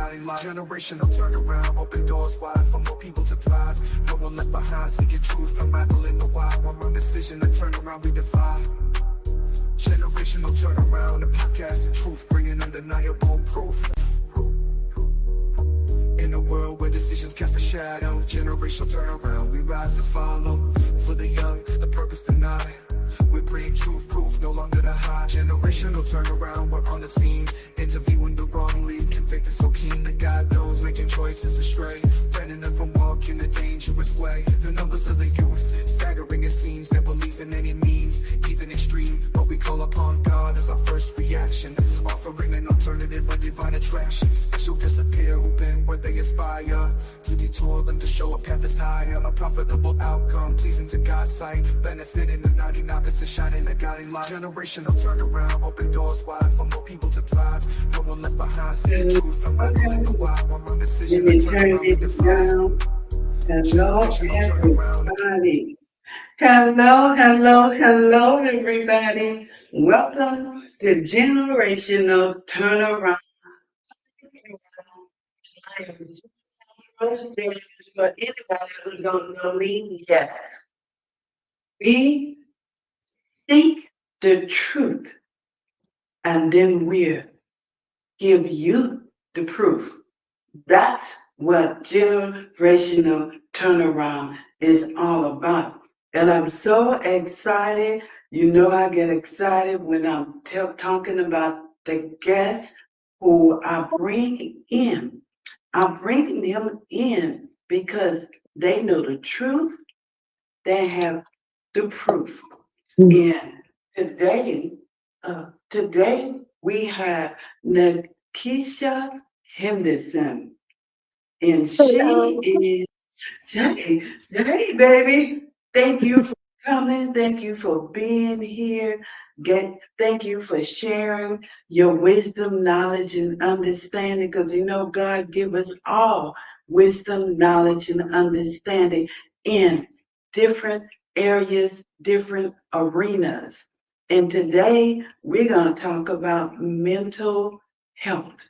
guiding light. Generational turnaround, open doors wide for more people to thrive. No one left behind, seeking truth, unraveling the why. One wrong decision to turn around, we defy. Generational turnaround, a podcast of truth, bringing undeniable proof. In a world where decisions cast a shadow, generational turnaround, we rise to follow. For the young, the purpose denied. We bring truth, proof, no longer to hide. Generational turnaround, we're on the scene. Interviewing the wrong lead, convicted so keen that God knows, making choices astray. Preventing them from walking a dangerous way. The numbers of the youth, staggering it seems. Their belief in any means, even extreme. But we call upon God as our first reaction. Offering an alternative of divine attraction. She'll disappear, who been where they aspire. To detour them to show a path is higher. A profitable outcome, pleasing to God's sight. Benefiting the 99%, shining a guiding light. Generational turnaround, open doors wide for more people to thrive. No one left behind, see the truth, unraveling the why. One wrong decision to turn around, we define. Hello, everybody. Hello, everybody. Welcome to Generational Turnaround. For anybody who don't know me yet, we think the truth, and then we'll give you the proof. That's what generational turnaround is all about. And I'm so excited. You know, I get excited when I'm talking about the guests who I bring in. I bring them in because they know the truth. They have the proof. And today, today we have Nakisha Henderson. And Hello. hey, baby, thank you for coming. Thank you for being here. Thank you for sharing your wisdom, knowledge, and understanding. Because you know, God give us all wisdom, knowledge, and understanding in different areas, different arenas. And today we're going to talk about mental health.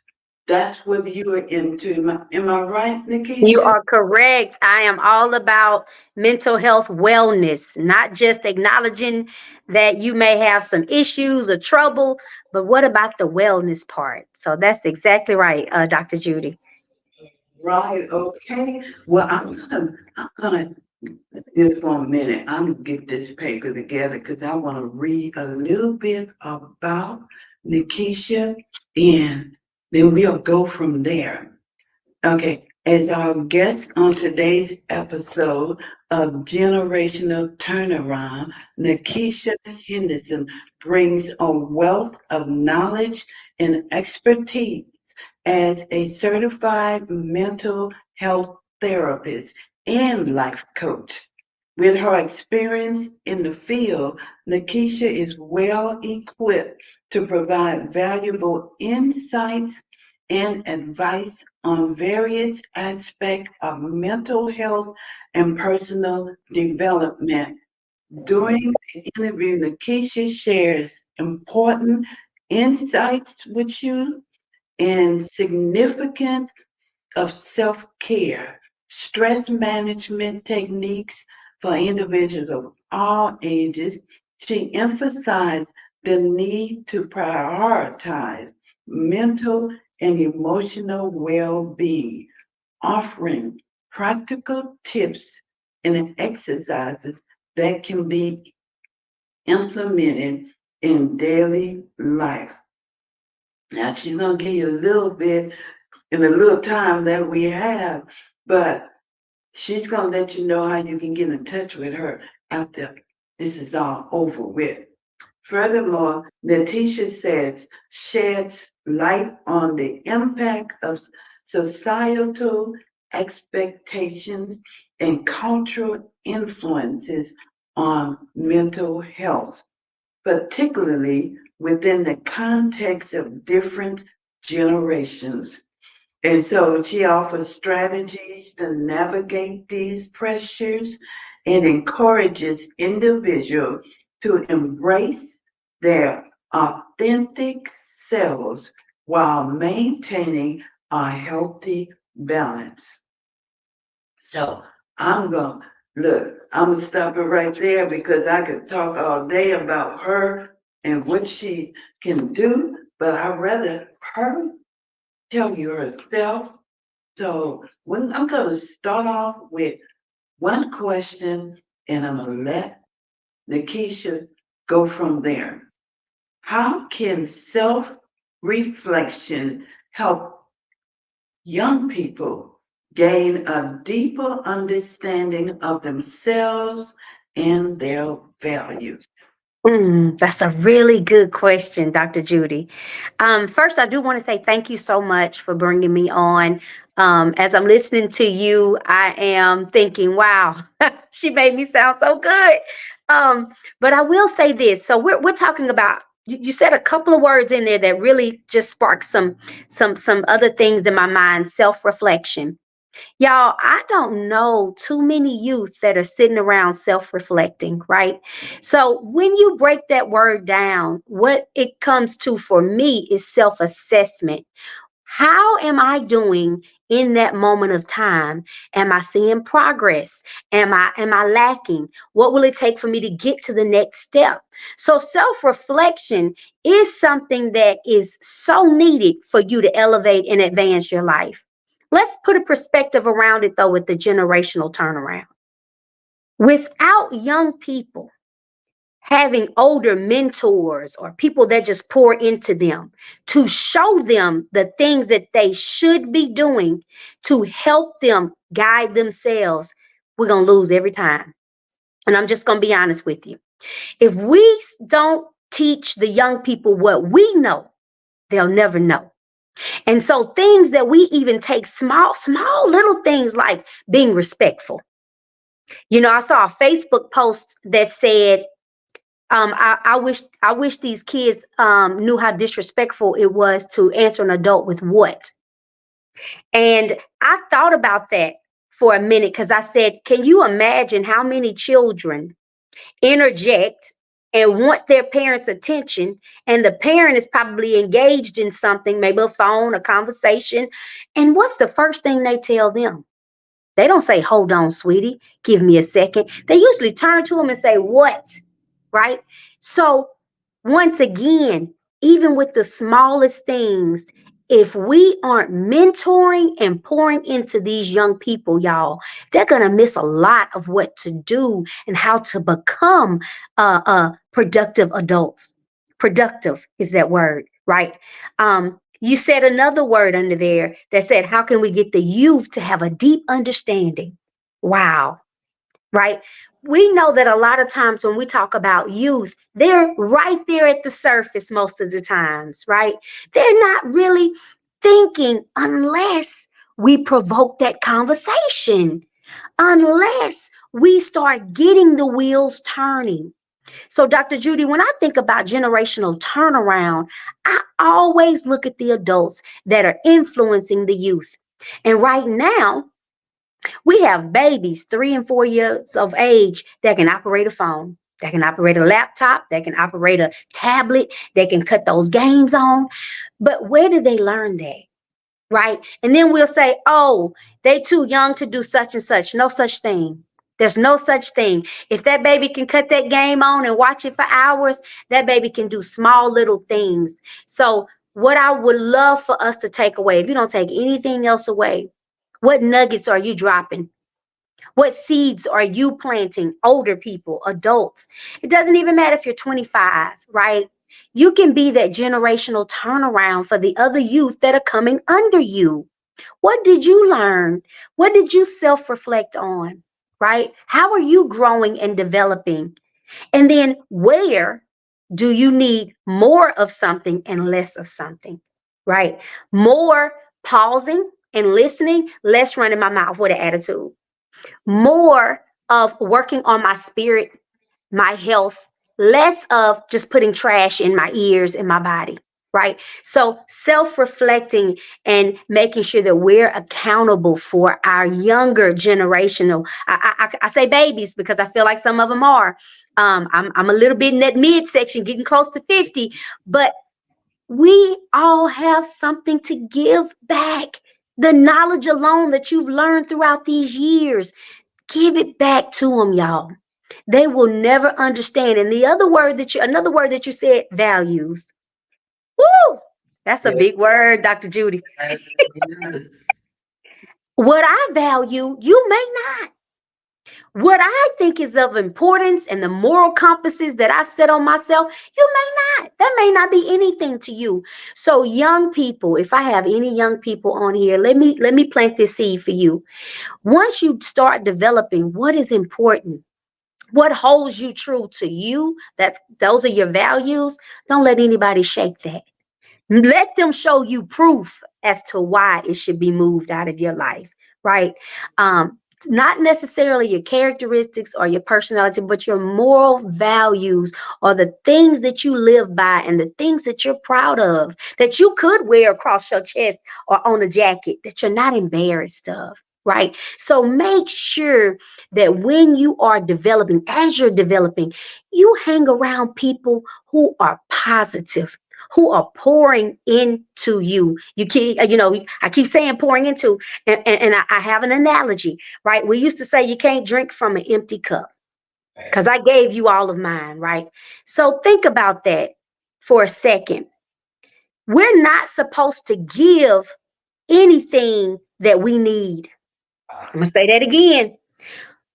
That's what you are into. Am I right, You Nakisha? are correct. I am all about mental health wellness, not just acknowledging that you may have some issues or trouble, but what about the wellness part? So that's exactly right, Dr. Judy. Right, okay. Well, I'm gonna just for a minute. I'm gonna get this paper together because I want to read a little bit about Nakisha, and then we'll go from there. Okay, as our guest on today's episode of Generational Turnaround, Nakisha Henderson brings a wealth of knowledge and expertise as a certified mental health therapist and life coach. With her experience in the field, Nakisha is well equipped to provide valuable insights and advice on various aspects of mental health and personal development. During the interview, Nakisha shares important insights with you and significant of self-care, stress management techniques for individuals of all ages. She emphasized the need to prioritize mental and emotional well-being, offering practical tips and exercises that can be implemented in daily life. Now, she's going to give you a little bit in the little time that we have, but she's going to let you know how you can get in touch with her after this is all over with. Furthermore, Natisha says sheds light on the impact of societal expectations and cultural influences on mental health, particularly within the context of different generations. And so she offers strategies to navigate these pressures and encourages individuals to embrace their authentic selves while maintaining a healthy balance. So I'm going to look, I'm going to stop it right there because I could talk all day about her and what she can do, but I'd rather her tell you herself. So when I'm going to start off with one question and I'm going to let Nakisha go from there. How can self reflection help young people gain a deeper understanding of themselves and their values? That's a really good question, Dr. Judy. First, I do want to say thank you so much for bringing me on. As I'm listening to you, I am thinking, wow, she made me sound so good. But I will say this. So we're talking about, you said a couple of words in there that really just sparked some other things in my mind, self-reflection. Y'all, I don't know too many youth that are sitting around self reflecting, right? So, when you break that word down, what it comes to for me is self assessment. How am I doing in that moment of time? Am I seeing progress? Am I lacking? What will it take for me to get to the next step? So self-reflection is something that is so needed for you to elevate and advance your life. Let's put a perspective around it though with the generational turnaround. Without young people having older mentors or people that just pour into them to show them the things that they should be doing to help them guide themselves, we're going to lose every time. And I'm just going to be honest with you. If we don't teach the young people what we know, they'll never know. And so things that we even take small little things like being respectful. I saw a Facebook post that said, I wish these kids knew how disrespectful it was to answer an adult with what. And I thought about that for a minute because I said, can you imagine how many children interject and want their parents' attention, and the parent is probably engaged in something, maybe a phone, a conversation, and what's the first thing they tell them? They don't say, hold on, sweetie, give me a second. They usually turn to them and say, what? Right? So, once again, even with the smallest things, if we aren't mentoring and pouring into these young people, y'all, they're going to miss a lot of what to do and how to become productive adults. Productive is that word, right? You said another word under there that said, how can we get the youth to have a deep understanding? Wow, right? We know that a lot of times when we talk about youth, they're right there at the surface most of the times, right? They're not really thinking unless we provoke that conversation, unless we start getting the wheels turning. So, Dr. Judy, when I think about generational turnaround, I always look at the adults that are influencing the youth. And right now, we have babies 3 and 4 years of age that can operate a phone, that can operate a laptop, that can operate a tablet, they can cut those games on. But where did they learn that? Right? And then we'll say, oh, they too young to do such and such. No such thing. There's no such thing. If that baby can cut that game on and watch it for hours, that baby can do small little things. So, what I would love for us to take away, if you don't take anything else away, what nuggets are you dropping? What seeds are you planting? Older people, adults. It doesn't even matter if you're 25, right? You can be that generational turnaround for the other youth that are coming under you. What did you learn? What did you self reflect on? Right? How are you growing and developing? And then where do you need more of something and less of something? Right? More pausing and listening, less running my mouth with an attitude, more of working on my spirit, my health, less of just putting trash in my ears and my body, right? So self reflecting and making sure that we're accountable for our younger generational. I say babies because I feel like some of them are. I'm a little bit in that mid section, getting close to 50, but We all have something to give back. The knowledge alone that you've learned throughout these years, give it back to them, y'all. They will never understand. And another word that you said, values. Woo! That's a Yes, big word, Dr. Judy. yes, yes. What I value, you may not. What I think is of importance and the moral compasses that I set on myself, you may not. That may not be anything to you. So young people, if I have any young people on here, let me plant this seed for you. Once you start developing what is important, what holds you true to you, those are your values, don't let anybody shake that. Let them show you proof as to why it should be moved out of your life, right? Um, not necessarily your characteristics or your personality, but your moral values or the things that you live by and the things that you're proud of that you could wear across your chest or on a jacket that you're not embarrassed of. Right. So make sure that when you are developing, as you're developing, you hang around people who are positive, who are pouring into you. I keep saying pouring into, and I have an analogy, right? We used to say you can't drink from an empty cup because I gave you all of mine, right? So think about that for a second. We're not supposed to give anything that we need. I'm going to say that again.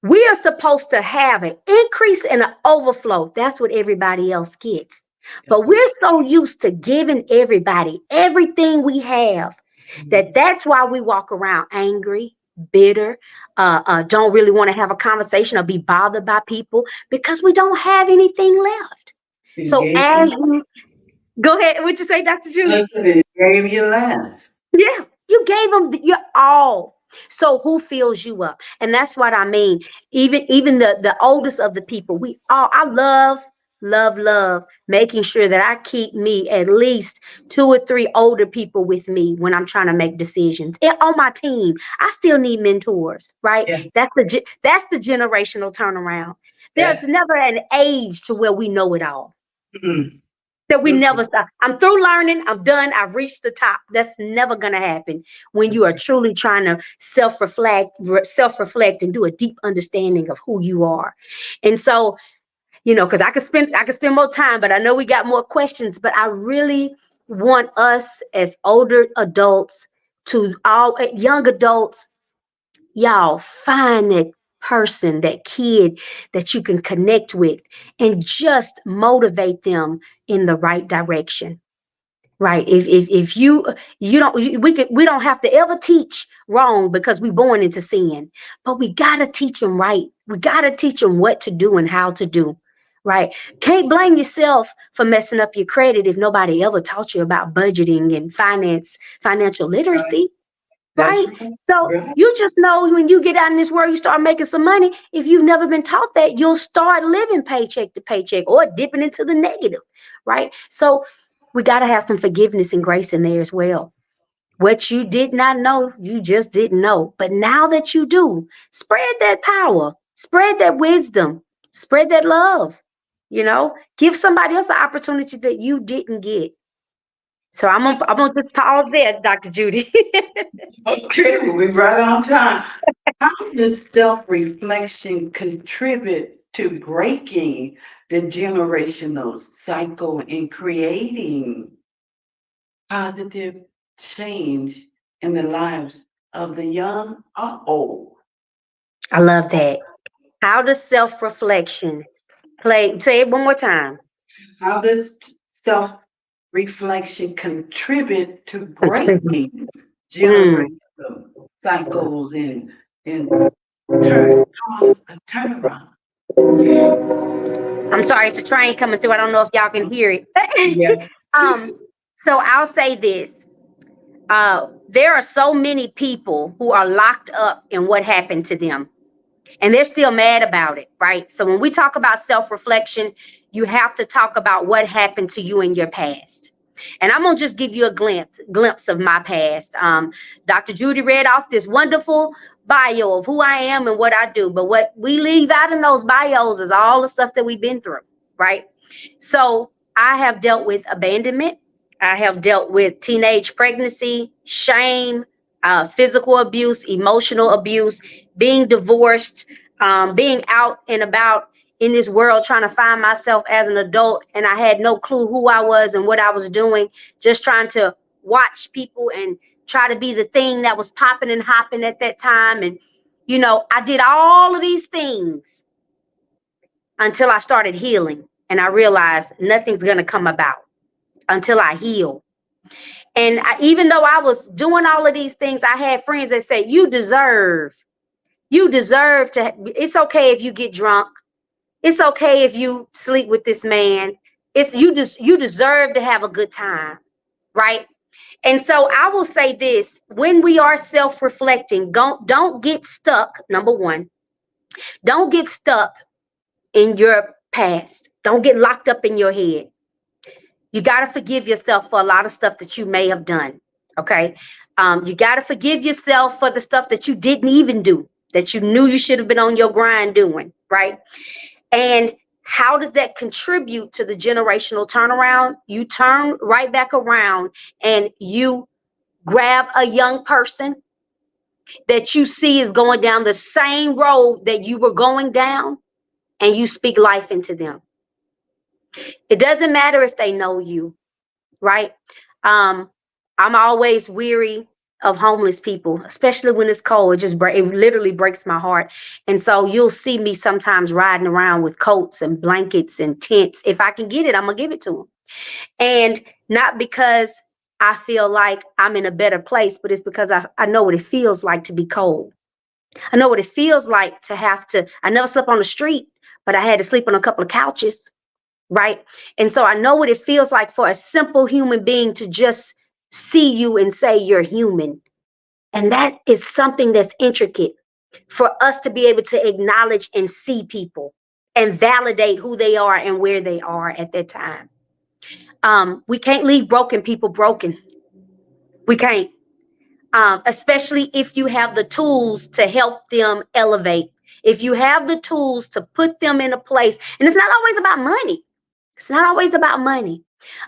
We are supposed to have an increase and an overflow. That's what everybody else gets. Yes, But we're so used to giving everybody everything we have ma'am. that's why we walk around angry, bitter, don't really want to have a conversation or be bothered by people because we don't have anything left. You So gave as me, you go ahead, what you say, Dr. Judy? I said, it gave you last. Yeah, you gave them your all. So who fills you up? And that's what I mean. Even the oldest of the people, we all I love making sure that I keep me at least two or three older people with me when I'm trying to make decisions. And on my team, I still need mentors, right? Yeah, That's the generational turnaround. yeah. There's never an age to where we know it all, Mm, that we mm, never stop. I'm through learning. I'm done. I've reached the top. That's never going to happen when you that's are right. truly trying to self reflect, and do a deep understanding of who you are. And so, because I could spend more time, but I know we got more questions. But I really want us as older adults to all young adults, y'all find that person, that kid that you can connect with, and just motivate them in the right direction. Right. If you don't we don't have to ever teach wrong because we born into sin. But we gotta teach them right. We gotta teach them what to do and how to do. Right. Can't blame yourself for messing up your credit if nobody ever taught you about budgeting and financial Right. literacy. That's Right. right. So Right. you just know when you get out in this world, you start making some money. If you've never been taught that, you'll start living paycheck to paycheck or dipping into the negative. Right. So we got to have some forgiveness and grace in there as well. What you did not know, you just didn't know. But now that you do, spread that power, spread that wisdom, spread that love. Give somebody else an opportunity that you didn't get. So I'm gonna just pause there, Dr. Judy. Okay, we're right on time. How does self-reflection contribute to breaking the generational cycle and creating positive change in the lives of the young or old? I love that. How does self-reflection play? Say it one more time. How does self-reflection contribute to Contribute. breaking Mm. generational cycles and turn cause a turnaround? I'm sorry, it's a train coming through. I don't know if y'all can hear Yeah. it. um, so I'll say this. There are so many people who are locked up in what happened to them, and they're still mad about it, right? So when we talk about self-reflection, you have to talk about what happened to you in your past. And I'm gonna just give you a glimpse of my past. Dr. Judy read off this wonderful bio of who I am and what I do, but what we leave out in those bios is all the stuff that we've been through, right? So I have dealt with abandonment. I have dealt with teenage pregnancy, shame, physical abuse, emotional abuse, being divorced, being out and about in this world trying to find myself as an adult. And I had no clue who I was and what I was doing, just trying to watch people and try to be the thing that was popping and hopping at that time. And, I did all of these things until I started healing. And I realized nothing's going to come about until I heal. And even though I was doing all of these things, I had friends that said, you deserve to, it's okay if you get drunk. It's okay if you sleep with this man. You deserve to have a good time, right? And so I will say this, when we are self-reflecting, don't get stuck. Number one, don't get stuck in your past. Don't get locked up in your head. You got to forgive yourself for a lot of stuff that you may have done. Okay. You got to forgive yourself for the stuff that you didn't even do, that you knew you should have been on your grind doing. Right. And how does that contribute to the generational turnaround? You turn right back around and you grab a young person that you see is going down the same road that you were going down, and you speak life into them. It doesn't matter if they know you, right? Um, I'm always weary of homeless people, especially when it's cold. It literally breaks my heart. And so you'll see me sometimes riding around with coats and blankets and tents. If I can get it, I'm gonna give it to them. And not because I feel like I'm in a better place, but it's because I know what it feels like to be cold. I know what it feels like to have to. I never slept on the street, but I had to sleep on a couple of couches, right? And so I know what it feels like for a simple human being to just see you and say you're human. And that is something that's intricate for us to be able to acknowledge and see people and validate who they are and where they are at that time. We can't leave broken people broken. We can't. Especially if you have the tools to help them elevate. If you have the tools to put them in a place, and it's not always about money. It's not always about money.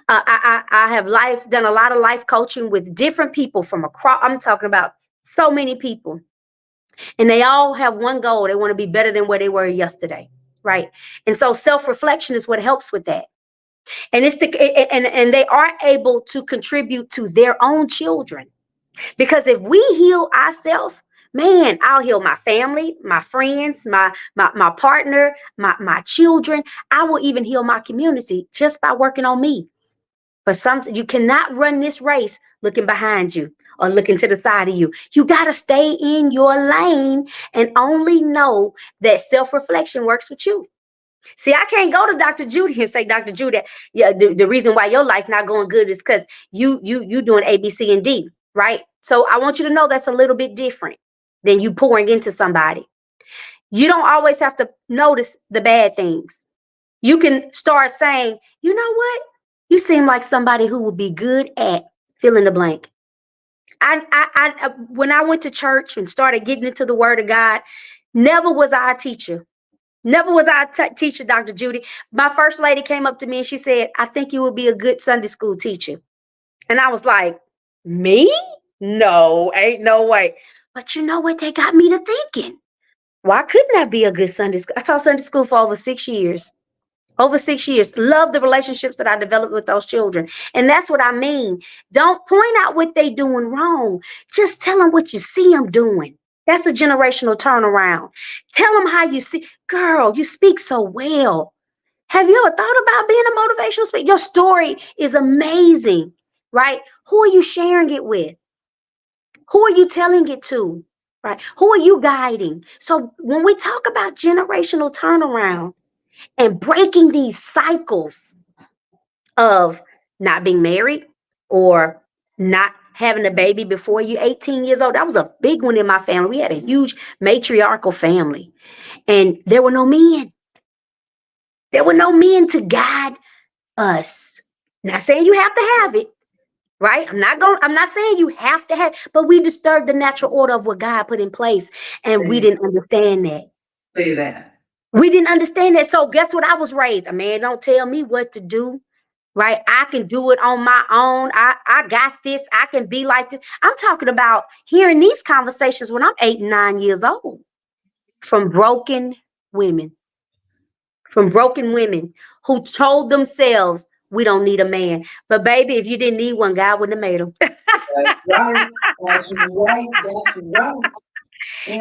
I have done a lot of life coaching with different people from across. I'm talking about so many people, and they all have one goal. They want to be better than where they were yesterday, right? And so self-reflection is what helps with that. And and they are able to contribute to their own children, because if we heal ourselves, man, I'll heal my family, my friends, my partner, my children. I will even heal my community just by working on me. But you cannot run this race looking behind you or looking to the side of you. You got to stay in your lane and only know that self-reflection works with you. See, I can't go to Dr. Judy and say, Dr. Judy, yeah, the reason why your life not going good is because you doing A, B, C, and D, right? So I want you to know that's a little bit different than you pouring into somebody. You don't always have to notice the bad things. You can start saying, you know what? You seem like somebody who would be good at fill in the blank. When I went to church and started getting into the Word of God, never was I a teacher. Never was I a teacher, Dr. Judy. My first lady came up to me and she said, I think you would be a good Sunday school teacher. And I was like, me? No, ain't no way. But you know what? They got me to thinking. Why couldn't I be a good Sunday school? I taught Sunday school for over 6 years. Over 6 years. Love the relationships that I developed with those children. And that's what I mean. Don't point out what they doing wrong. Just tell them what you see them doing. That's a generational turnaround. Tell them how you see. Girl, you speak so well. Have you ever thought about being a motivational speaker? Your story is amazing, right? Who are you sharing it with? Who are you telling it to? Right? Who are you guiding? So when we talk about generational turnaround and breaking these cycles of not being married or not having a baby before you're 18 years old, that was a big one in my family. We had a huge matriarchal family, and there were no men. There were no men to guide us. Not saying you have to have it, right? I'm not saying you have to have, but we disturbed the natural order of what God put in place, and we didn't understand that. Say that. We didn't understand that. So guess what? I was raised. A man don't tell me what to do. right? I can do it on my own. I got this. I can be like this. I'm talking about hearing these conversations when I'm 8 and 9 years old from women, from broken women who told themselves, we don't need a man. But baby, if you didn't need one, God wouldn't have made them. That's right. That's right. That's right.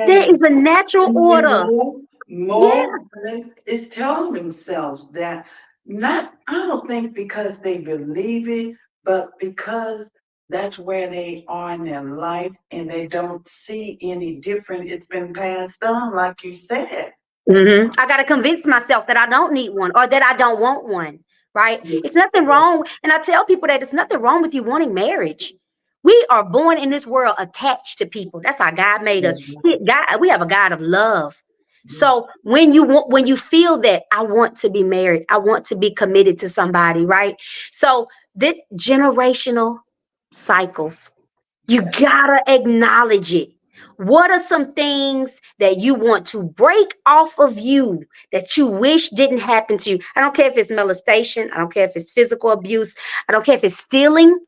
There And is a natural order. Yeah. more is telling themselves that not, I don't think because they believe it, but because that's where they are in their life and they don't see any different. It's been passed on, like you said. I got to convince myself that I don't need one or that I don't want one, right? Yeah, It's nothing yeah, wrong. And I tell people that it's nothing wrong with you wanting marriage. We are born in this world attached to people. That's how God made us. that's right. We have a God of love. Yeah, So when you feel that I want to be married, I want to be committed to somebody, right? So the generational cycles, you gotta acknowledge it. What are some things that you want to break off of you that you wish didn't happen to you? I don't care if it's molestation. I don't care if it's physical abuse. I don't care if it's stealing.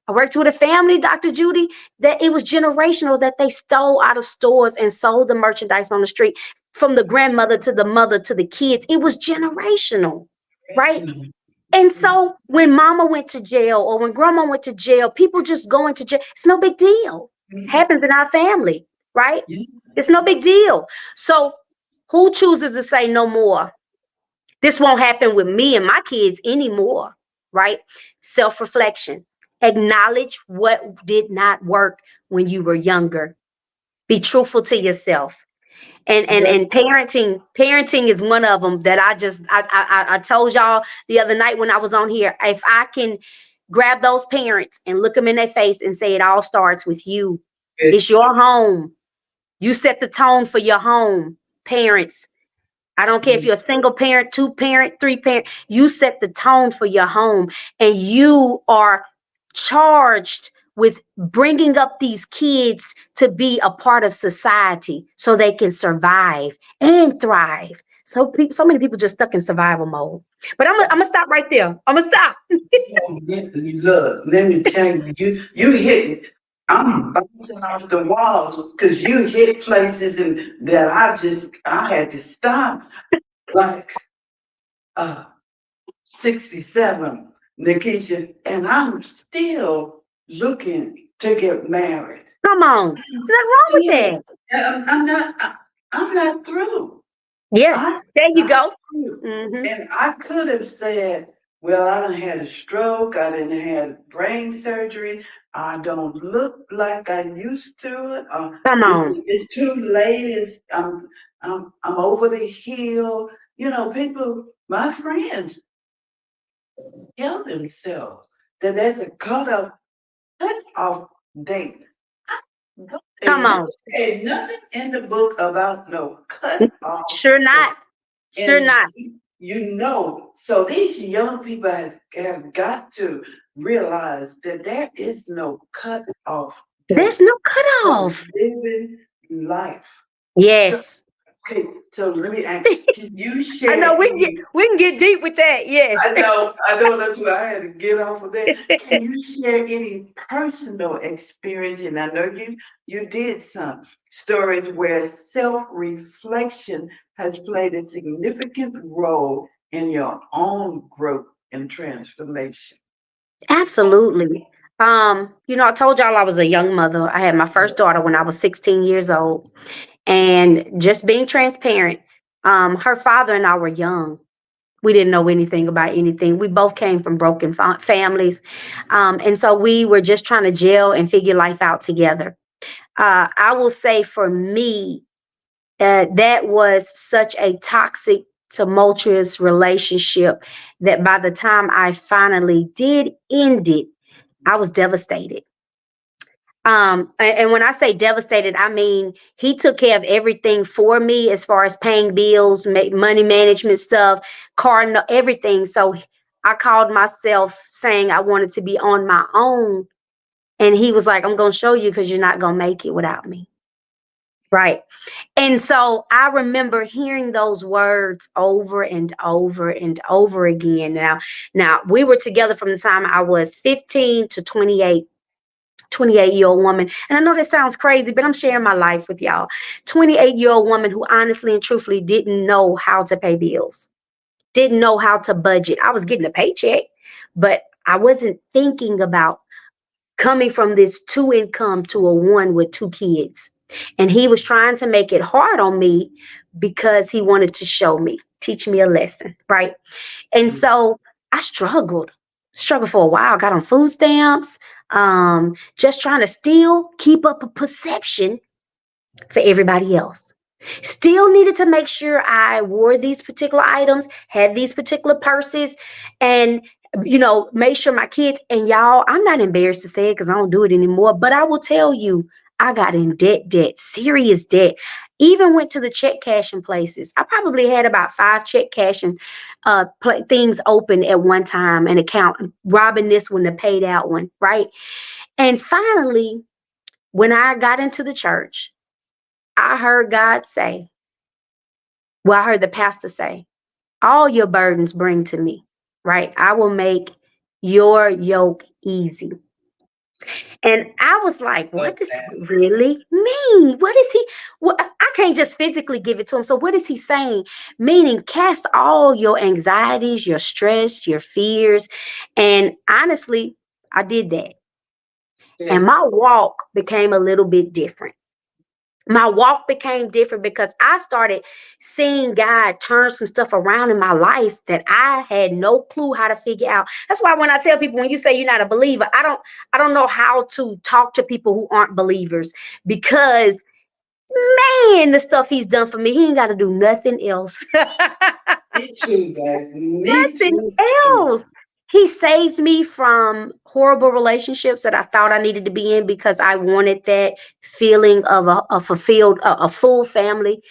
I worked with a family, Dr. Judy, that it was generational, that they stole out of stores and sold the merchandise on the street from the grandmother to the mother to the kids. It was generational, right? And so when mama went to jail or when grandma went to jail, people just going to jail. It's no big deal. Happens in our family, right? yeah, It's no big deal. So who chooses to say no more? This won't happen with me and my kids anymore, right? Self reflection. Acknowledge what did not work when you were younger. Be truthful to yourself. And parenting is one of them that I told y'all the other night when I was on here. If I can grab those parents and look them in their face and say it all starts with you. yeah, It's your home. You set the tone for your home, parents. I don't care if yeah, you're a single parent, two parent, three parent, you set the tone for your home and you are charged with bringing up these kids to be a part of society so they can survive and thrive. So many people just stuck in survival mode. But I'm gonna stop right there. I'm gonna stop. oh, look, let me tell you, you hit. I'm bouncing off the walls because you hit places and that I had to stop. Like 67, Nakisha, and I'm still looking to get married. Come on. There's nothing wrong with Still, that. I'm not. I'm not through. I, Yes, there you I'm go. through. Hmm. And I could have said, "Well, I done had a stroke. I didn't had brain surgery. I don't look like I used to. Come on. It's too late. I'm over the hill. You know, people, my friends tell themselves that there's a cut off date. Don't Come on. ain't nothing in the book about no cut off Sure date. not. Sure And not. so these young people have got to realize that there is no cut off There's date no for cutoff. living life. So, Yes. okay, so let me ask, can you I share know any we can get deep with that. Yes. I know that's why I had to get off of that. Can you share any personal experience? And I know you did some stories where self-reflection has played a significant role in your own growth and transformation. Absolutely. I told y'all I was a young mother. I had my first daughter when I was 16 years old. And just being transparent, her father and I were young. We didn't know anything about anything. We both came from broken families. And so we were just trying to gel and figure life out together. I will say for me, that was such a toxic, tumultuous relationship that by the time I finally did end it, I was devastated. And when I say devastated, I mean he took care of everything for me as far as paying bills, money management stuff, everything. So I called myself saying I wanted to be on my own, and he was like, "I'm gonna show you because you're not gonna make it without me." Right. And so I remember hearing those words over and over and over again. Now we were together from the time I was 15 to 28-year-old woman. And I know that sounds crazy, but I'm sharing my life with y'all. 28-year-old woman who honestly and truthfully didn't know how to pay bills, didn't know how to budget. I was getting a paycheck, but I wasn't thinking about coming from this two income to a one with two kids. And he was trying to make it hard on me because he wanted to show me, teach me a lesson, right? And so I struggled for a while, got on food stamps, just trying to still keep up a perception for everybody else. Still needed to make sure I wore these particular items, had these particular purses, and made sure my kids, and y'all, I'm not embarrassed to say it because I don't do it anymore, but I will tell you, I got in debt, serious debt. Even went to the check cashing places. I probably had about 5 check cashing things open at one time, an account, robbing this one to pay that one, right? And finally, when I got into the church, I heard God say, well, I heard the pastor say, all your burdens bring to me, right? I will make your yoke easy. And I was like, Love what does that. that really mean? What is he? Well, I can't just physically give it to him. So, what is he saying? Meaning, cast all your anxieties, your stress, your fears. And honestly, I did that. Yeah. And my walk became a little bit different. My walk became different because I started seeing God turn some stuff around in my life that I had no clue how to figure out. That's why when I tell people, when you say you're not a believer, I don't know how to talk to people who aren't believers, because man, the stuff he's done for me, he ain't got to do nothing else. Me too, baby. Me Nothing too. Too. else. He saved me from horrible relationships that I thought I needed to be in because I wanted that feeling of a fulfilled, a full family.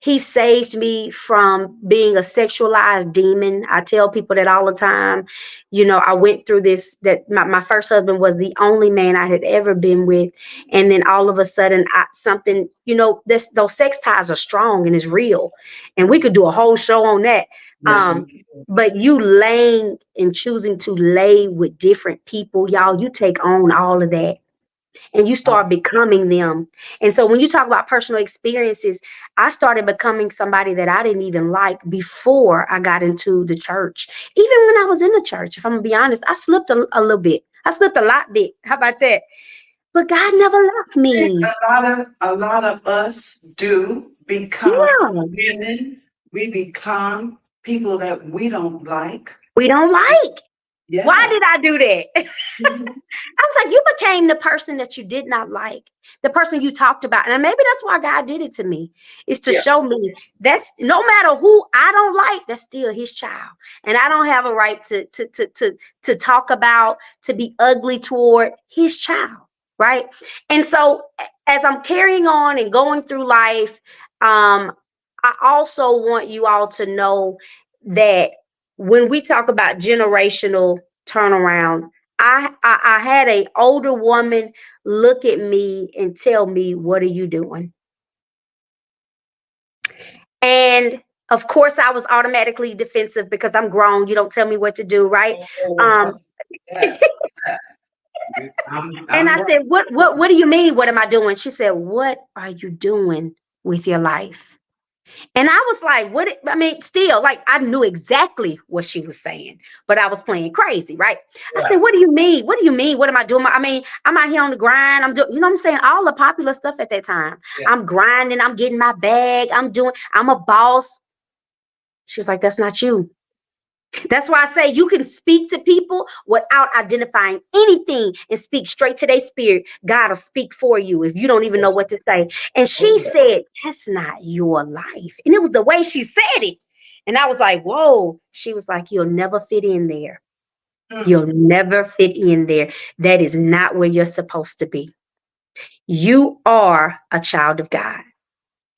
He saved me from being a sexualized demon. I tell people that all the time. I went through this, that my first husband was the only man I had ever been with. And then all of a sudden, those sex ties are strong and it's real. And we could do a whole show on that. Yes, we Um, can. but you laying and choosing to lay with different people, y'all, you take on all of that and you Uh, start becoming them. And so when you talk about personal experiences, I started becoming somebody that I didn't even like before I got into the church. Even when I was in the church, if I'm gonna be honest, I slipped a little bit. I slipped a lot bit. How about that? But God never left think me. a lot of us do become Yeah, women. We become people that we don't like. we don't like. Why Yeah. did I do that? Mhm. I was like, you became the person that you did not like, the person you talked about. And maybe that's why God did it to me, is to Yeah. show me that's no matter who I don't like, that's still his child. And I don't have a right to talk about, to be ugly toward his child. Right. And so as I'm carrying on and going through life, I also want you all to know that when we talk about generational turnaround, I had a older woman look at me and tell me, "What are you doing?" And of course, I was automatically defensive because I'm grown. You don't tell me what to do, right? Oh, Um, yeah. I'm and I'm I right. said, "What do you mean? What am I doing?" She said, "What are you doing with your life?" And I was like, what? I mean, still, like, I knew exactly what she was saying, but I was playing crazy, right? I said, Yeah. what do you mean? What do you mean? What am I doing? I mean, I'm out here on the grind. I'm doing, what I'm saying? All the popular stuff at that time. Yeah. I'm grinding. I'm getting my bag. I'm a boss. She was like, that's not you. That's why I say you can speak to people without identifying anything and speak straight to their spirit. God will speak for you if you don't even know Yes. what to say. And Oh, she yeah. said, that's not your life. And it was the way she said it. And I was like, whoa. She was like, you'll never fit in there. Mm, You'll never fit in there. That is not where you're supposed to be. You are a child of God.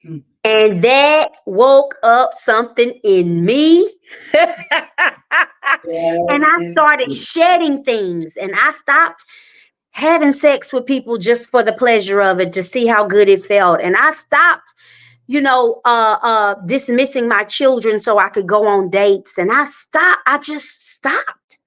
mm. And that woke up something in me. Yes, And I started indeed. shedding things and I stopped. having sex with people just for the pleasure of it, to see how good it felt. And I stopped, dismissing my children so I could go on dates. And I just stopped.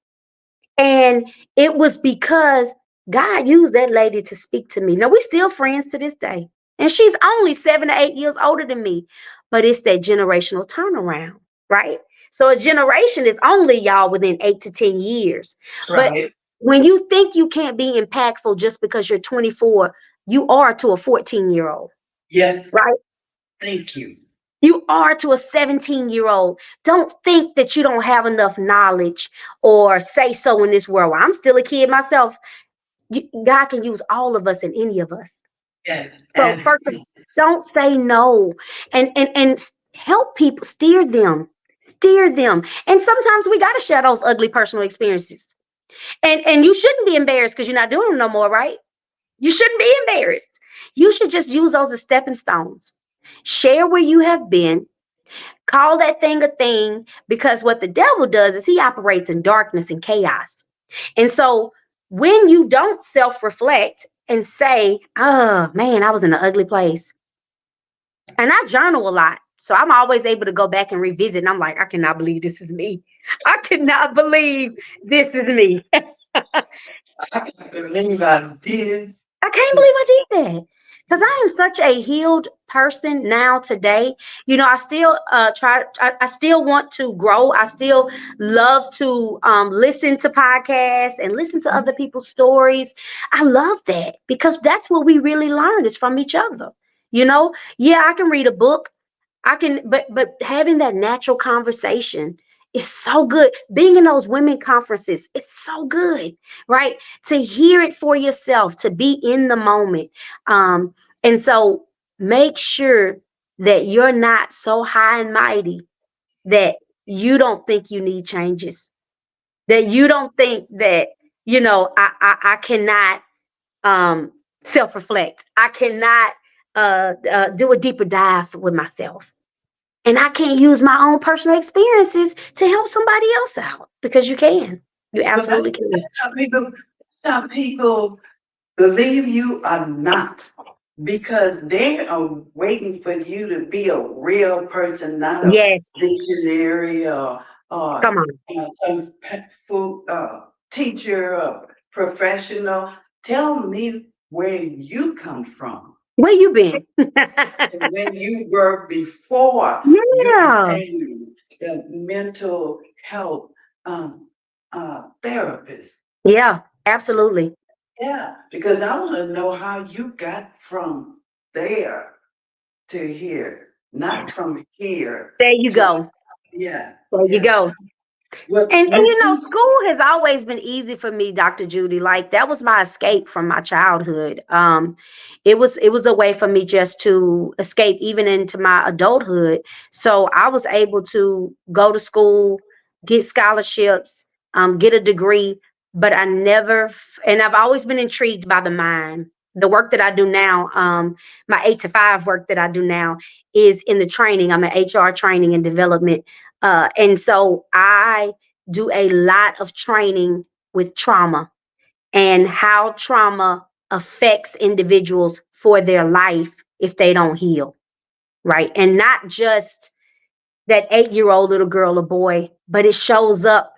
And it was because God used that lady to speak to me. Now, we still friends to this day. And she's only 7 or 8 years older than me. But it's that generational turnaround, right? So a generation is only, y'all, within 8 to 10 years. But Right. when you think you can't be impactful just because you're 24, you are to a 14-year-old, Yes. right? Thank you. You are to a 17-year-old. Don't think that you don't have enough knowledge or say so in this world. I'm still a kid myself. God can use all of us and any of us. Yes. So And first, don't say no, and help people, steer them. And sometimes we got to share those ugly personal experiences. And you shouldn't be embarrassed because you're not doing them no more, right? You shouldn't be embarrassed. You should just use those as stepping stones. Share where you have been. Call that thing a thing, because what the devil does is he operates in darkness and chaos. And so when you don't self reflect and say, oh man, I was in an ugly place. And I journal a lot. So I'm always able to go back and revisit. And I'm like, I cannot believe this is me. I cannot believe this is me. I can't believe I did. I can't believe I did that. Because I am such a healed person now today. I still I still want to grow. I still love to listen to podcasts and listen to other people's stories. I love that because that's what we really learn is from each other. Yeah, I can read a book. I can, but having that natural conversation is so good. Being in those women conferences, it's so good, right? To hear it for yourself, to be in the moment. And so make sure that you're not so high and mighty that you don't think you need changes, that you don't think that, I cannot self reflect. I cannot do a deeper dive with myself. And I can't use my own personal experiences to help somebody else out, because you can. You Well, absolutely can. some people believe you or not, because they are waiting for you to be a real person, not a Yes. dictionary or Come on. some teacher or professional. Tell me where you come from Where you been? and when you were before you Yeah. became the mental health therapist. Yeah, absolutely. Yeah, because I want to know how you got from there to here, not from here There you to, go. yeah, There you yeah. go. What, And what you, school has always been easy for me, Dr. Judy. Like that was my escape from my childhood. It was a way for me just to escape even into my adulthood. So I was able to go to school, get scholarships, get a degree, but and I've always been intrigued by the mind. The work that I do now, my 8 to 5 work that I do now is in the training. I'm an HR training and development. And so I do a lot of training with trauma and how trauma affects individuals for their life if they don't heal, right? And not just that 8-year-old little girl or boy, but it shows up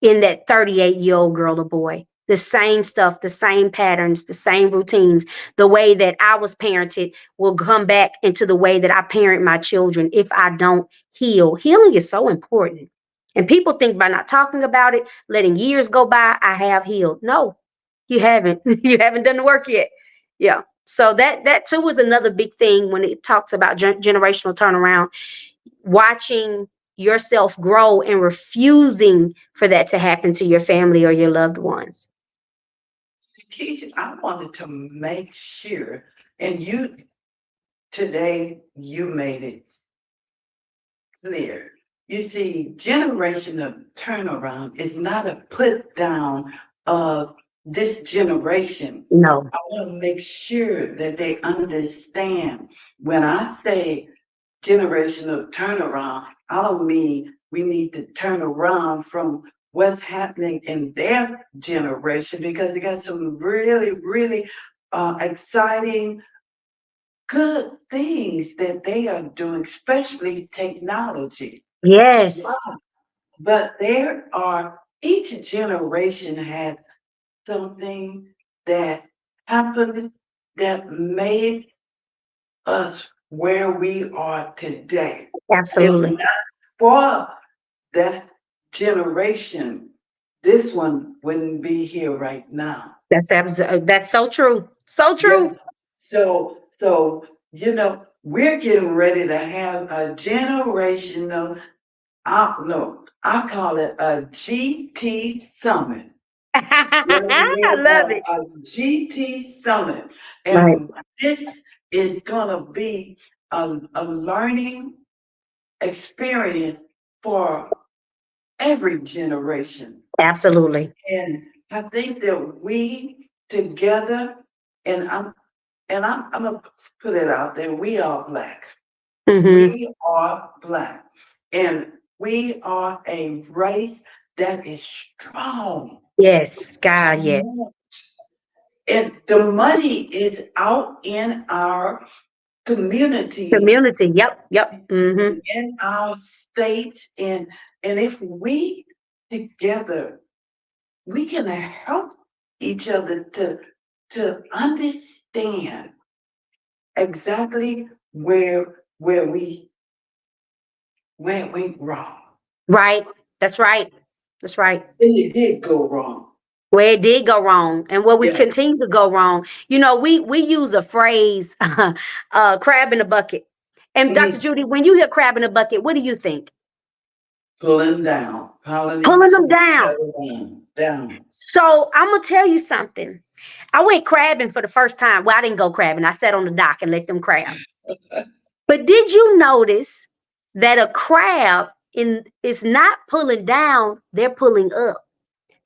in that 38-year-old girl or boy. The same stuff, the same patterns, the same routines, the way that I was parented will come back into the way that I parent my children if I don't heal. Healing is so important. And people think by not talking about it, letting years go by, I have healed. No, you haven't. You haven't done the work yet. Yeah. So that too is another big thing when it talks about generational turnaround, watching yourself grow and refusing for that to happen to your family or your loved ones. Keisha, I wanted to make sure, and you, today, you made it clear. You see, generation of turnaround is not a put down of this generation. No. I want to make sure that they understand when I say generational turnaround, I don't mean we need to turn around from what's happening in their generation because they got some really, really exciting, good things that they are doing, especially technology. Yes, But there are, each generation had something that happened that made us where we are today. If absolutely. not for that generation, this one wouldn't be here right now. That's so true. So Yeah. true. So we're getting ready to have a generational, no, I call it a GT summit. Yes, I we're love it. a GT summit, Right. and this is gonna be a learning experience for every generation. Absolutely. And I think that we together, and I'm gonna put it out there, we are Black. Hmm. We are Black. And we are a race that is strong. Yes, God, yes. And the money is out in our communities, Community. Yep, yep. Hmm. in our states, and if we together we can help each other to understand exactly where we wrong. Right. That's right. That's right. And it did go wrong. Where it did go wrong and where we Yeah. continue to go wrong. We use a phrase, crab in a bucket. And Dr. Mhm. Judy, when you hear crab in a bucket, what do you think? Pulling down, pulling Pulling each them down. other down. So I'm gonna tell you something. I went crabbing for the first time. Well, I didn't go crabbing. I sat on the dock and let them crab. But did you notice that a crab is not pulling down, they're pulling up.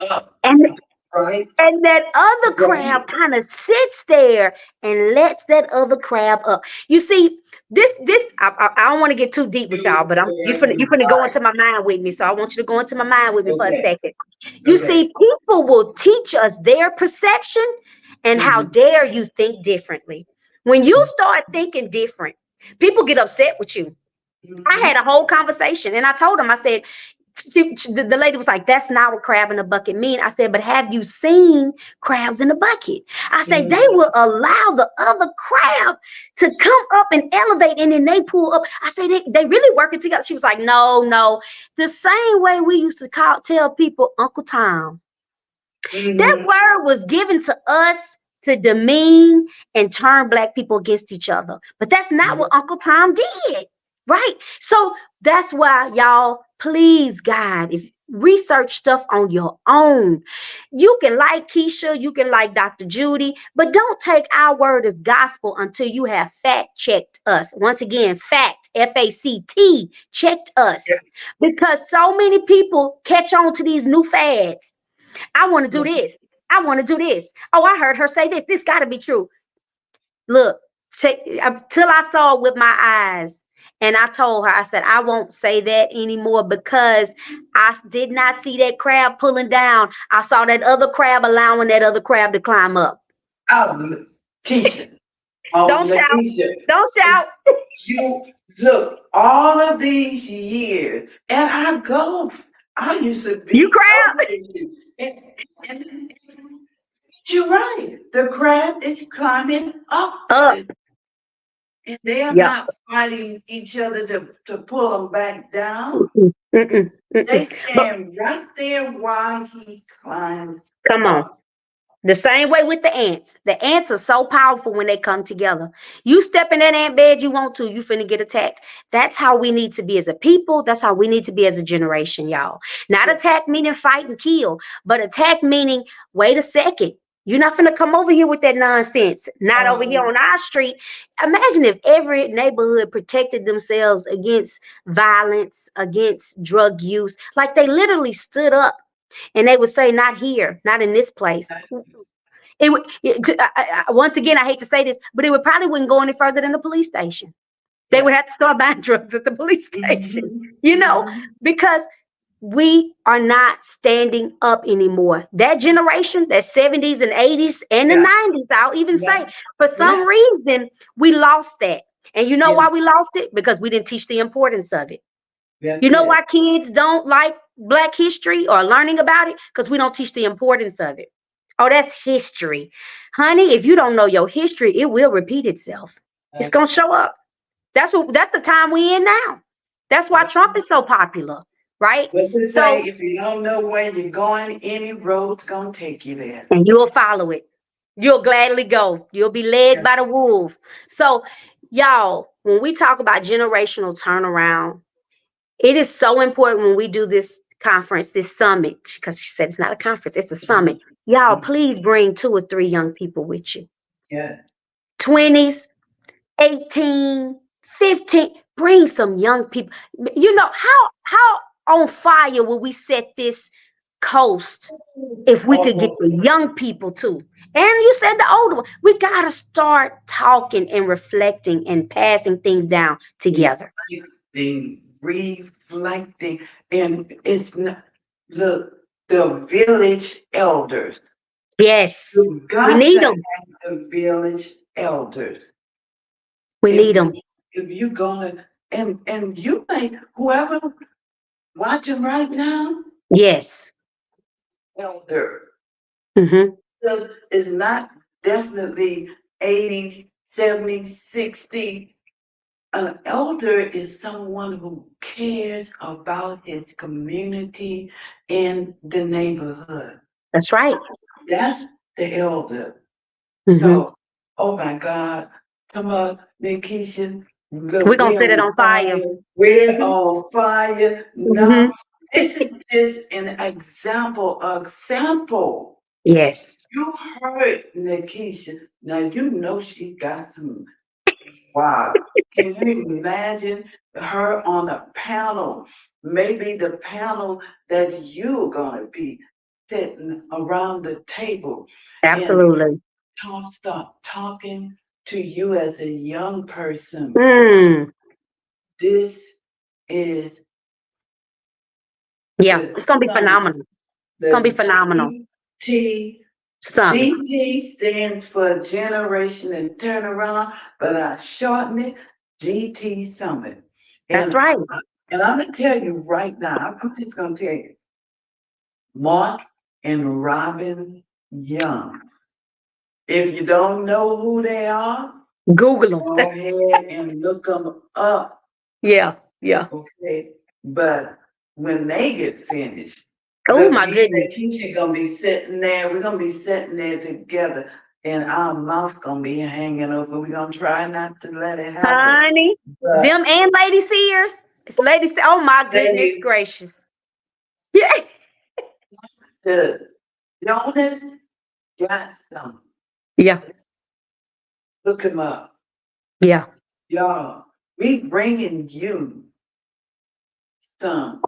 Up, And right, and that other right. crab kind of sits there and lets that other crab up. You see, I don't want to get too deep with y'all, but you finna go into my mind with me. So I want you to go into my mind with me for a Okay, second. You okay. see, people will teach us their perception, and how Mhm, dare you think differently. When you start thinking different, people get upset with you. I had mhm, a whole conversation and I told him, I said, the lady was like, that's not what crab in a bucket mean. I said, but have you seen crabs in a bucket? I said, they mhm, will allow the other crab to come up and elevate and then they pull up. I said, they really working together. She was like, no, no. The same way we used to tell people Uncle Tom. That mhm, word was given to us to demean and turn black people against each other. But that's not what mhm. Uncle Tom did. Right? So that's why y'all, please, God, if research stuff on your own. You can like Keisha, you can like Dr. Judy, but don't take our word as gospel until you have fact checked us. Once again, fact, FACT, checked us. Because so many people catch on to these new fads. I want to do Yeah. this. I want to do this. Oh, I heard her say this. This got to be true. Look, till I saw it with my eyes. And I told her, I said, I won't say that anymore because I did not see that crab pulling down. I saw that other crab allowing that other crab to climb up. Oh, Keisha, Don't shout. Nakisha, Don't shout. you look all of these years, and I used to You be crab. over you. And you're right. The crab is climbing up, Up. and they are Yep. not fighting each other to pull them back down. Mm-mm, mm-mm, They mm-mm. But stand right there while he climbs come on. up. The same way with the ants. The ants are so powerful when they come together. You step in that ant bed you want to, you finna get attacked. That's how we need to be as a people. That's how we need to be as a generation, y'all. Not Yeah. attack meaning fight and kill, but attack meaning, wait a second. You're not finna come over here with that nonsense. Not over here Uh-huh. on our street. Imagine if every neighborhood protected themselves against violence, against drug use. Like they literally stood up and they would say, not here, not in this place. It would once again, I hate to say this, but it would probably wouldn't go any further than the police station. They would Yeah. have to start buying drugs at the police station, Mhm, you know, mhm. because we are not standing up anymore. That generation, that 70s and 80s and the Yeah, 90s, I'll even yeah, say, for yeah, some reason, we lost that. And you know yeah. why we lost it? Because we didn't teach the importance of it. That's You know it. why kids don't like Black history or learning about it? Because we don't teach the importance of it. Oh, that's history. Honey, if you don't know your history, it will repeat itself. It's That's gonna show up. That's the time we in now. That's why it. Trump is so popular, right? What's it say? So, If you don't know where you're going, any road's gonna take you there. and you'll follow it. You'll gladly go. You'll be led Yeah, by the wolves. So, y'all, when we talk about generational turnaround, it is so important when we do this conference, this summit, because she said it's not a conference, it's a summit. Y'all, mhm, please bring 2 or 3 young people with you. yeah. 20s, 18, 15. Bring some young people. You know, how on fire will we set this coast if we could get Oh, the young people too? And you said the older one. We gotta start talking and reflecting and passing things down together. reflecting, reflecting, and it's not, look, the village elders. Yes, You we got need to have them. the village elders. We If need you them. if you gonna and you may whoever watching right now, Yes. elder. Hmm. So it's not definitely 80, 70, 60. An elder is someone who cares about his community and the neighborhood. That's right. That's the elder. Hmm. So, oh my God, come on, Nakisha, We're gonna we're set it on on fire. fire. We're Hmm. on fire. Hmm. Now, this is just an example, example. Yes. You heard Nakisha. Now you know she got some. Wow. Can you imagine her on a panel? Maybe the panel that you're going to be sitting around the table and Absolutely. start talking to you as a young person. Mm. This is Yeah, the it's gonna be summit. phenomenal. It's gonna be The phenomenal. GT. Summit. GT stands for Generation and Turnaround, but I shorten it GT Summit. That's And right. and I'm gonna tell you right now, I'm just gonna tell you, Mark and Robin Young. If you don't know who they are, Google them. go ahead and look them up, Yeah. Yeah. okay? But when they get finished, Oh look, my me and goodness. Keisha gonna be sitting there. We're gonna be sitting there together, and our mouth gonna be hanging over. We're gonna try not to let it happen. Honey. But Them and Lady Sears. It's Lady Se- Oh my goodness ladies, gracious. Yeah. the Jonas got some. Yeah. Look him up, Yeah. y'all. We bringing you some.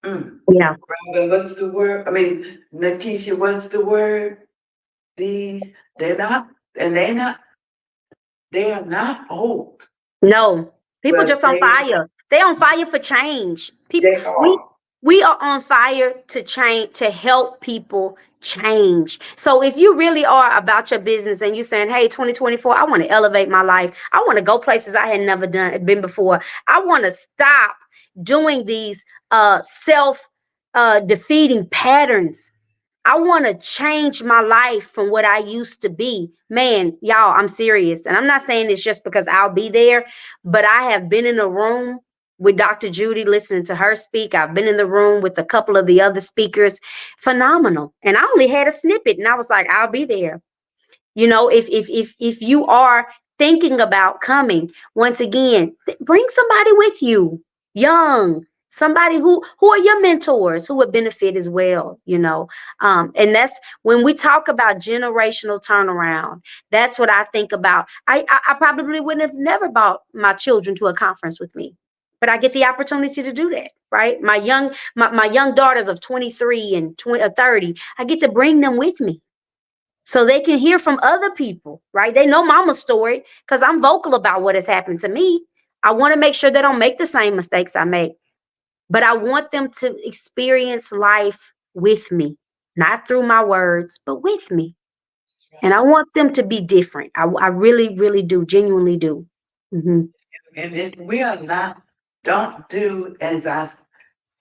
Mm. Yeah. Robin, what's the word? I mean, Nakisha, what's the word? These, they're not, and they are not old, No, people but just on fire. They on fire for change. People, they we are. we are on fire to change, to help people change. So if you really are about your business and you saying, "Hey, 2024, I want to elevate my life. I want to go places I had never been before. I want to stop doing these self defeating patterns. I want to change my life from what I used to be." Man, y'all, I'm serious. And I'm not saying this just because I'll be there, but I have been in a room with Dr. Judy listening to her speak. I've been in the room with a couple of the other speakers. Phenomenal. And I only had a snippet and I was like, I'll be there. You know, if you are thinking about coming, once again, bring somebody with you, young, somebody who are your mentors who would benefit as well, you know. And that's when we talk about generational turnaround. That's what I think about. I probably wouldn't have never brought my children to a conference with me, but I get the opportunity to do that, right? My young daughters of 23 and 20, 30, I get to bring them with me so they can hear from other people, right? They know mama's story because I'm vocal about what has happened to me. I want to make sure they don't make the same mistakes I make. but I want them to experience life with me, not through my words, but with me. And I want them to be different. I really, really do, genuinely do. Hmm. And if we are not, don't do as I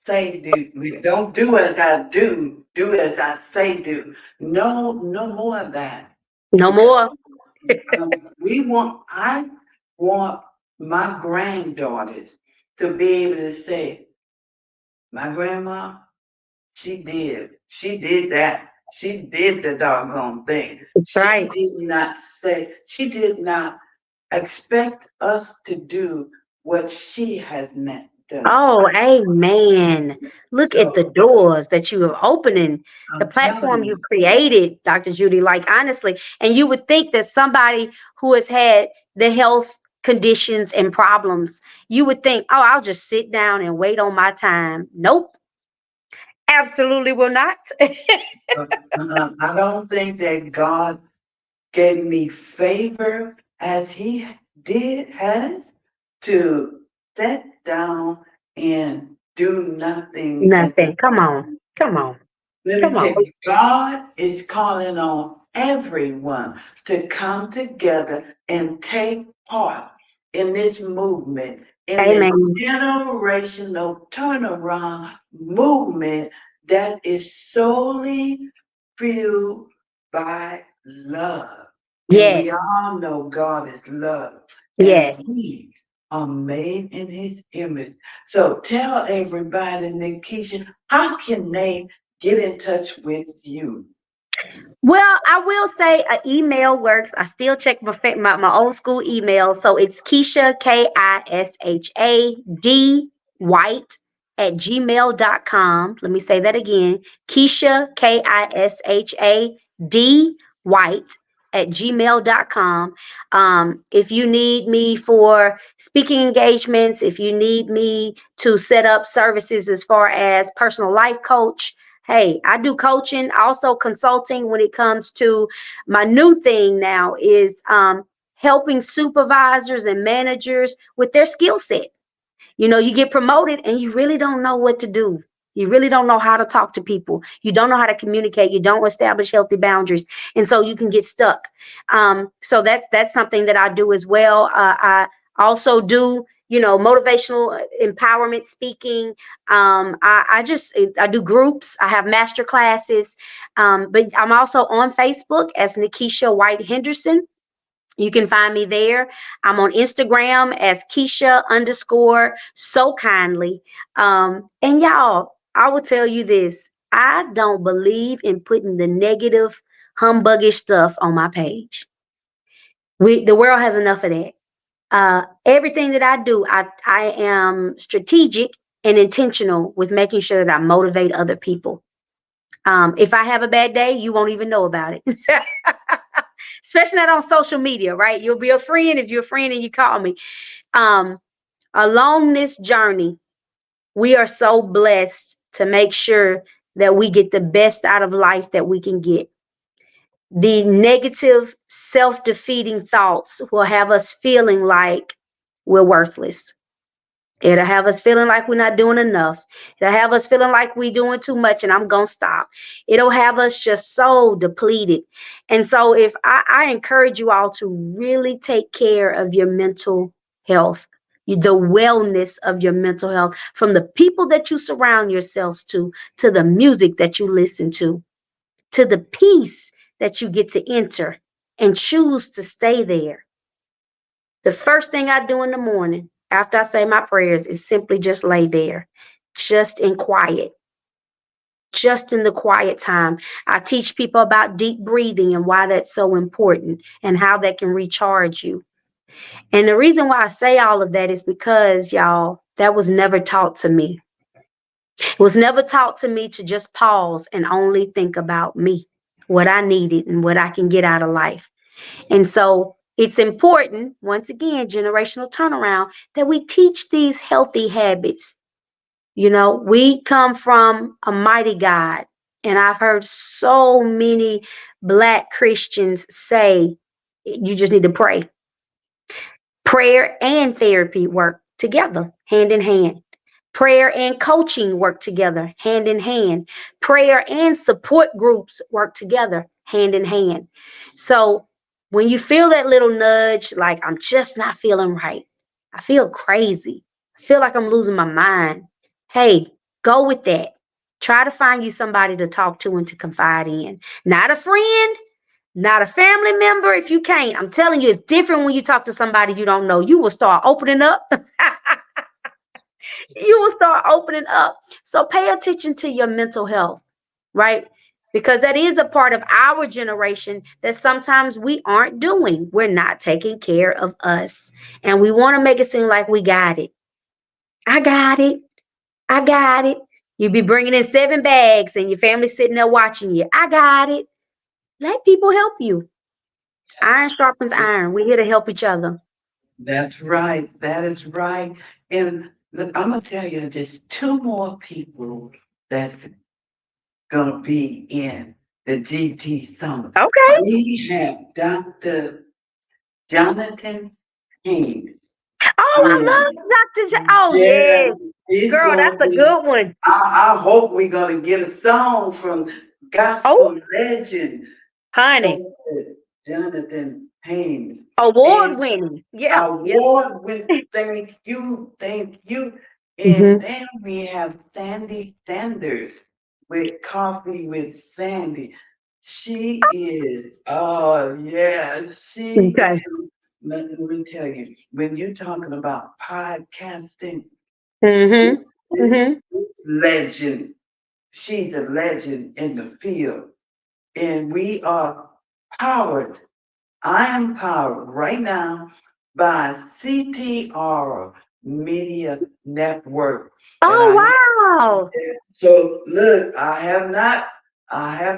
say do. Don't do as I do. Do as I say do. No, no more of that. No Because more. I want my granddaughters to be able to say, my grandma, she did that. She did the doggone thing. That's right. She did not expect us to do what she has meant done. Oh, amen. Look at the So doors that you have opening, the I'm telling platform you you, created, Dr. Judy, like honestly. And you would think that somebody who has had the health conditions and problems, you would think, oh, I'll just sit down and wait on my time. Nope, absolutely will not. I don't think that God gave me favor as he has to sit down and do nothing at the Nothing. Come on. Come on. let me Come tell on. you, God is calling on everyone to come together and take part in this movement, in this Amen. generational turnaround movement that is solely fueled by love. And we Yes. all know God is love. And Yes. we are made in his image. So tell everybody, Nakisha, how can they get in touch with you? Well, I will say an email works. I still check my old school email. So it's Keisha, Kishad, White at gmail.com. Let me say that again. Keisha, Kishad, White at gmail.com. If you need me for speaking engagements, if you need me to set up services as far as personal life coach, hey, I do coaching, also consulting when it comes to my new thing now is helping supervisors and managers with their skill set. You know, you get promoted and you really don't know what to do. You really don't know how to talk to people. You don't know how to communicate. You don't establish healthy boundaries, and so you can get stuck. So that's something that I do as well. I also do, you know, motivational empowerment speaking. I do groups. I have master classes, but I'm also on Facebook as Nakisha White Henderson. You can find me there. I'm on Instagram as Keisha underscore so kindly. And y'all, I will tell you this. I don't believe in putting the negative, humbuggish stuff on my page. The world has enough of that. Everything that I do, I am strategic and intentional with making sure that I motivate other people. If I have a bad day, you won't even know about it. Especially not on social media, right? You'll be a friend if you're a friend and you call me. Um, Along this journey, we are so blessed to make sure that we get the best out of life that we can get. The negative, self defeating thoughts will have us feeling like we're worthless. It'll have us feeling like we're not doing enough. It'll have us feeling like we're doing too much and I'm going to stop. It'll have us just so depleted. And so, if I encourage you all to really take care of your mental health, the wellness of your mental health, from the people that you surround yourselves to the music that you listen to the peace that you get to enter and choose to stay there. The first thing I do in the morning after I say my prayers is simply just lay there, just in quiet, just in the quiet time. I teach people about deep breathing and why that's so important and how that can recharge you. And the reason why I say all of that is because, y'all, that was never taught to me. It was never taught to me to just pause and only think about me, what I needed and what I can get out of life. And so it's important, once again, generational turnaround, that we teach these healthy habits. You know, we come from a mighty God. And I've heard so many Black Christians say, you just need to pray. Prayer and therapy work together, hand in hand. Prayer and coaching work together hand in hand. Prayer and support groups work together hand in hand. So when you feel that little nudge, like I'm just not feeling right, I feel crazy, I feel like I'm losing my mind. Hey, go with that. Try to find you somebody to talk to and to confide in. Not a friend, not a family member if you can't. I'm telling you, it's different when you talk to somebody you don't know. You will start opening up. You will start opening up. So pay attention to your mental health, right? Because that is a part of our generation that sometimes we aren't doing. We're not taking care of us. And we want to make it seem like we got it. I got it. I got it. You be bringing in 7 bags and your family sitting there watching you. I got it. Let people help you. Iron sharpens iron. We're here to help each other. That's right. That is right. And look, I'm gonna tell you, there's two more people that's gonna be in the GT Summit. Okay. We have Dr. Jonathan Haynes. Oh, I And love Dr. Oh, yeah, yes. he's Girl, gonna that's a be. good one. I hope we're gonna get a song from Oh, gospel legend honey. Dr. Jonathan Haynes. Award And winning. Yeah. Yep. award with thank you, thank you. And Hmm. then we have Sandy Sanders with Coffee with Sandy. She is, oh yeah, she Okay. is. Let me tell you, when you're talking about podcasting, this, Hmm. this, Hmm. this legend, she's a legend in the field. And we are powered. I am powered right now by CTR Media Network. And Oh, I have, wow. so look, I have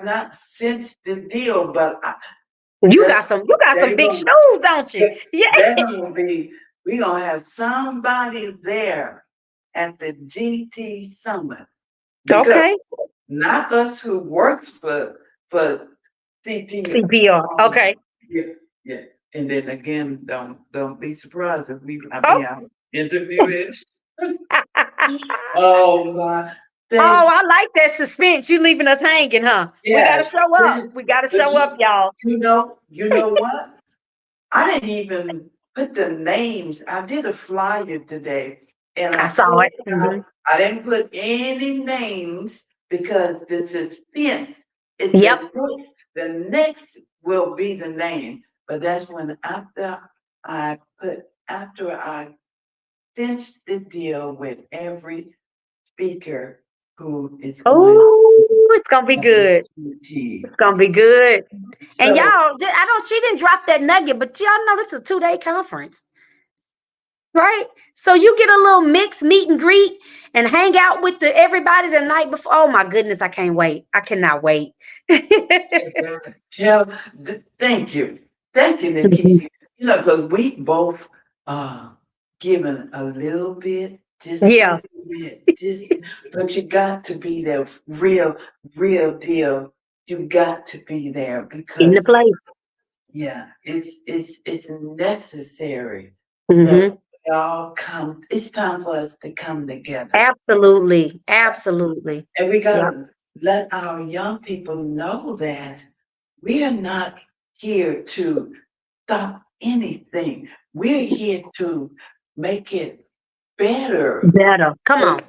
not cinched the deal, but that's You got some they're big gonna shoes, don't you? Yeah. they're gonna be we gonna have somebody there at the GT Summit because Okay. not us who works for CT. CPR. Okay. Yeah, yeah. And then again, don't be surprised if we I Oh. be out interviewing. Oh my, Oh, thank I like that suspense. You leaving us hanging, huh? We gotta yes. show up. We gotta But show up, y'all. you know what? I didn't even put the names. I did a flyer today, and I I saw put it. Hmm. I didn't put any names because the suspense is Yep. the next will be the name. But that's when after I cinched the deal with every speaker who is going Oh, it's gonna be to good. the It's gonna be good. And So y'all, I don't. She didn't drop that nugget, but y'all know this is a 2 day conference, right? So you get a little mixed meet and greet and hang out with the everybody the night before. Oh my goodness, I can't wait. I cannot wait. tell, thank you, Mhm. Nakisha. You know, because we both given a little bit, just a Yeah, little bit, but you got to be there, real deal. You got to be there in the because place. yeah, it's necessary that Hmm. we all come. It's time for us to come together. Absolutely, absolutely. And we got Yep. to let our young people know that we are not here to stop anything. We're here to make it better. Better. Come So on.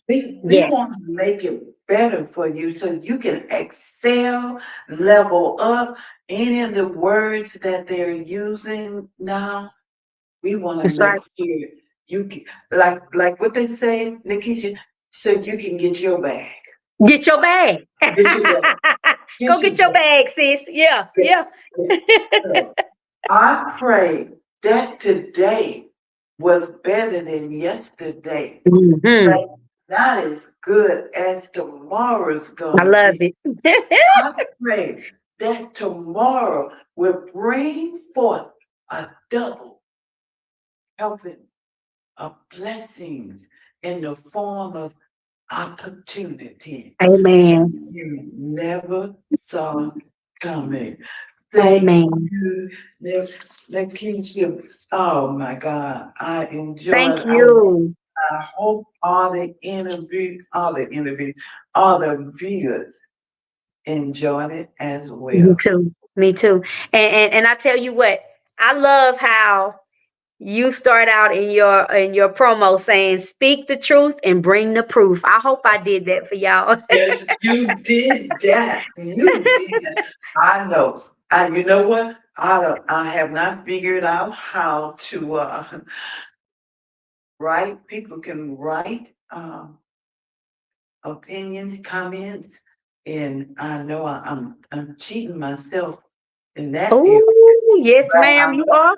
we want Yes. to make it better for you so you can excel, level up. Any of the words that they're using now, we want to That's right. make sure you can, like what they say, Nikisha, so you can get your bag. Get your bag. Get your bag. Go Get your get your bag. bag, sis. Yeah, Yeah, yeah. yeah. So I pray that today was better than yesterday. Hmm. But not as good as tomorrow's I gonna love be. it. I pray that tomorrow will bring forth a double helping of blessings in the form of opportunity that Amen. you never saw coming. Thank Amen. you, Nakisha. Oh my God, I Thank enjoyed. you. I hope all the viewers enjoyed it as Me well. too. Me too. And I tell you what, I love how you start out in your promo saying speak the truth and bring the proof. I hope I did that for y'all. Yes, you did that. You did that. I know. And you know what? I have not figured out how to write. People can write opinions, comments, and I know I'm cheating myself in that area. Oh, yes, But ma'am, you are.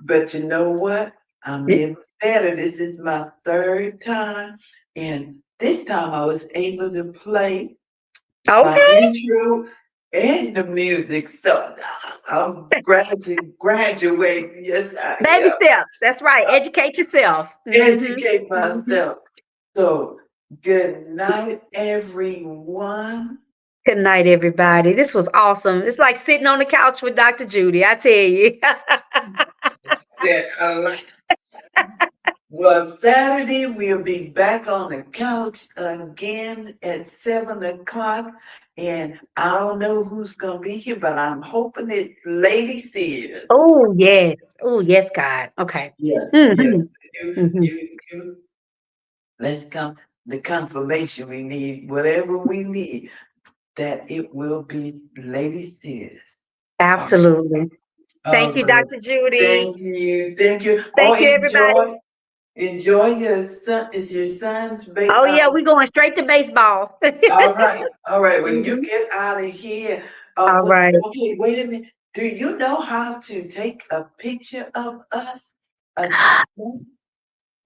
but you know what? I'm getting better. This is my third time, and this time I was able to play my Okay. intro and the music. So I'm graduating. Yes, I Baby am. steps. That's right. Educate yourself. Educate Hmm. myself. So good night, everyone. Good night, everybody. This was awesome. It's like sitting on the couch with Dr. Judy, I tell you. Yeah, I like. Well, Saturday we'll be back on the couch again at 7 o'clock. And I don't know who's gonna be here, but I'm hoping it's Lady Sears. Oh, yes. Oh, yes, God. Okay. Yes, yes. Hmm. You, Hmm. you, let's come the confirmation we need, whatever we need, that it will be Lady Sears. All right. Absolutely. All Thank you, right. Dr. Judy. Thank you. Thank you. Oh, Thank you, everybody. enjoy your son. Is your son's Oh, yeah, we're going straight to baseball. all right. All right. When you Mhm. get out of here, All right. okay, wait a minute. Do you know how to take a picture of us? A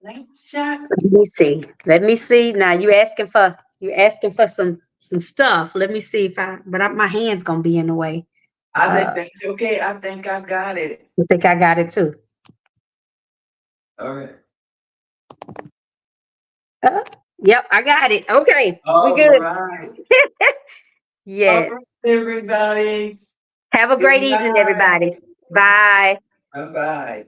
snapshot? Let me see. Let me see. Now you asking for some stuff. Let me see if my hand's gonna be in the way. I think Uh that's okay. I think I got it. I think I got it too. All right. Uh, yep, I got it. Okay, we All good. right. All Yes. right, everybody. Have a Good great evening, everybody. night. Bye. Bye bye.